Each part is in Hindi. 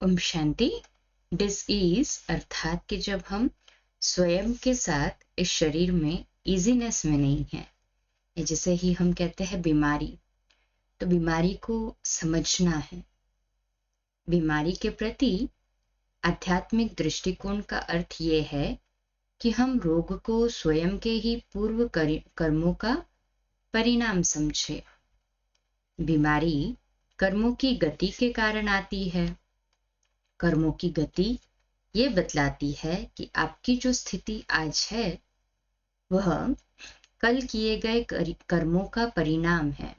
ओम शांति। डिसईज अर्थात कि जब हम स्वयं के साथ इस शरीर में इजीनेस में नहीं है, जिसे ही हम कहते हैं बीमारी। तो बीमारी को समझना है। बीमारी के प्रति आध्यात्मिक दृष्टिकोण का अर्थ ये है कि हम रोग को स्वयं के ही पूर्व कर्मों का परिणाम समझे। बीमारी कर्मों की गति के कारण आती है। कर्मों की गति ये बतलाती है कि आपकी जो स्थिति आज है वह कल किए गए कर्मों का परिणाम है।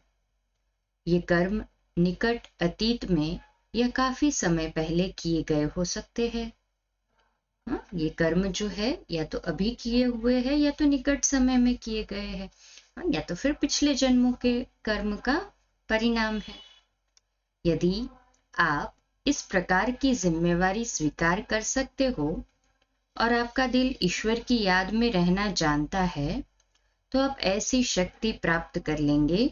ये कर्म निकट अतीत में या काफी समय पहले किए गए हो सकते हैं। ये कर्म जो है या तो अभी किए हुए हैं या तो निकट समय में किए गए हैं, या तो फिर पिछले जन्मों के कर्म का परिणाम है। यदि आप इस प्रकार की जिम्मेवारी स्वीकार कर सकते हो और आपका दिल ईश्वर की याद में रहना जानता है, तो आप ऐसी शक्ति प्राप्त कर लेंगे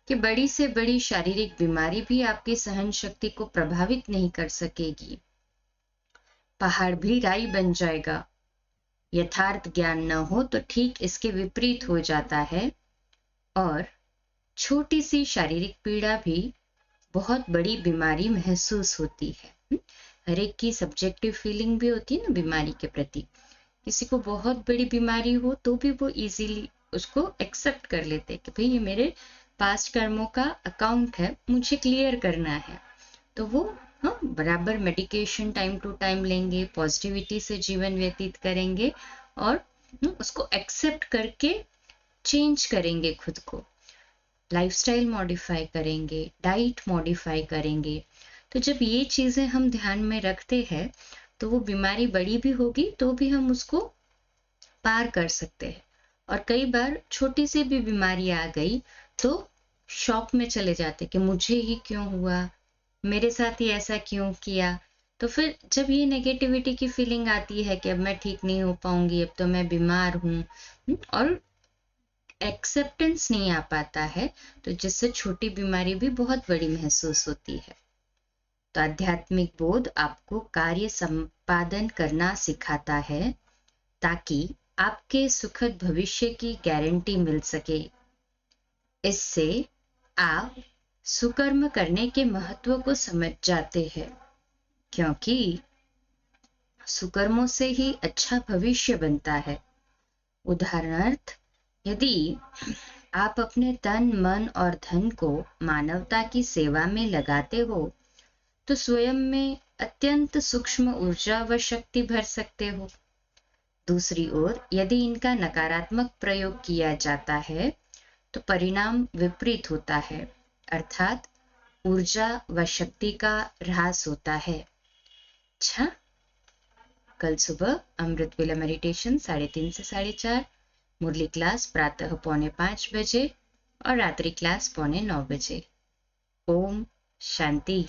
कि बड़ी से बड़ी शारीरिक बीमारी भी आपकी सहन शक्ति को प्रभावित नहीं कर सकेगी। पहाड़ भी राई बन जाएगा। यथार्थ ज्ञान न हो तो ठीक इसके विपरीत हो जाता है और छोटी सी शारीरिक पीड़ा भी बहुत बड़ी बीमारी महसूस होती है। हर एक की सब्जेक्टिव फीलिंग भी होती है ना बीमारी के प्रति। किसी को बहुत बड़ी बीमारी हो तो भी वो इजीली उसको एक्सेप्ट कर लेते कि भाई ये मेरे पास्ट कर्मों का अकाउंट है, मुझे क्लियर करना है। तो वो बराबर मेडिकेशन टाइम टू टाइम लेंगे, पॉजिटिविटी से जीवन व्यतीत करेंगे और उसको एक्सेप्ट करके चेंज करेंगे, खुद को लाइफस्टाइल मॉडिफाई करेंगे, डाइट मॉडिफाई करेंगे। तो जब ये चीजें हम ध्यान में रखते हैं तो वो बीमारी बड़ी भी होगी तो भी हम उसको पार कर सकते हैं। और कई बार छोटी सी भी बीमारी आ गई तो शॉक में चले जाते कि मुझे ही क्यों हुआ, मेरे साथ ही ऐसा क्यों किया। तो फिर जब ये नेगेटिविटी की फीलिंग आती है कि अब मैं ठीक नहीं हो पाऊंगी, अब तो मैं बीमार हूँ, और एक्सेप्टेंस नहीं आ पाता है, तो जिससे छोटी बीमारी भी बहुत बड़ी महसूस होती है। तो आध्यात्मिक बोध आपको कार्य संपादन करना सिखाता है ताकि आपके सुखद भविष्य की गारंटी मिल सके। इससे आप सुकर्म करने के महत्व को समझ जाते हैं, क्योंकि सुकर्मों से ही अच्छा भविष्य बनता है। उदाहरणार्थ, यदि आप अपने तन मन और धन को मानवता की सेवा में लगाते हो तो स्वयं में अत्यंत सूक्ष्म ऊर्जा व शक्ति भर सकते हो। दूसरी ओर यदि इनका नकारात्मक प्रयोग किया जाता है तो परिणाम विपरीत होता है, अर्थात ऊर्जा व शक्ति का ह्रास होता है। अच्छा, कल सुबह अमृत वेला मेडिटेशन 3:30 से 4:30, मुरली क्लास प्रातः 4:45 बजे और रात्रि क्लास 8:45 बजे। ओम शांति।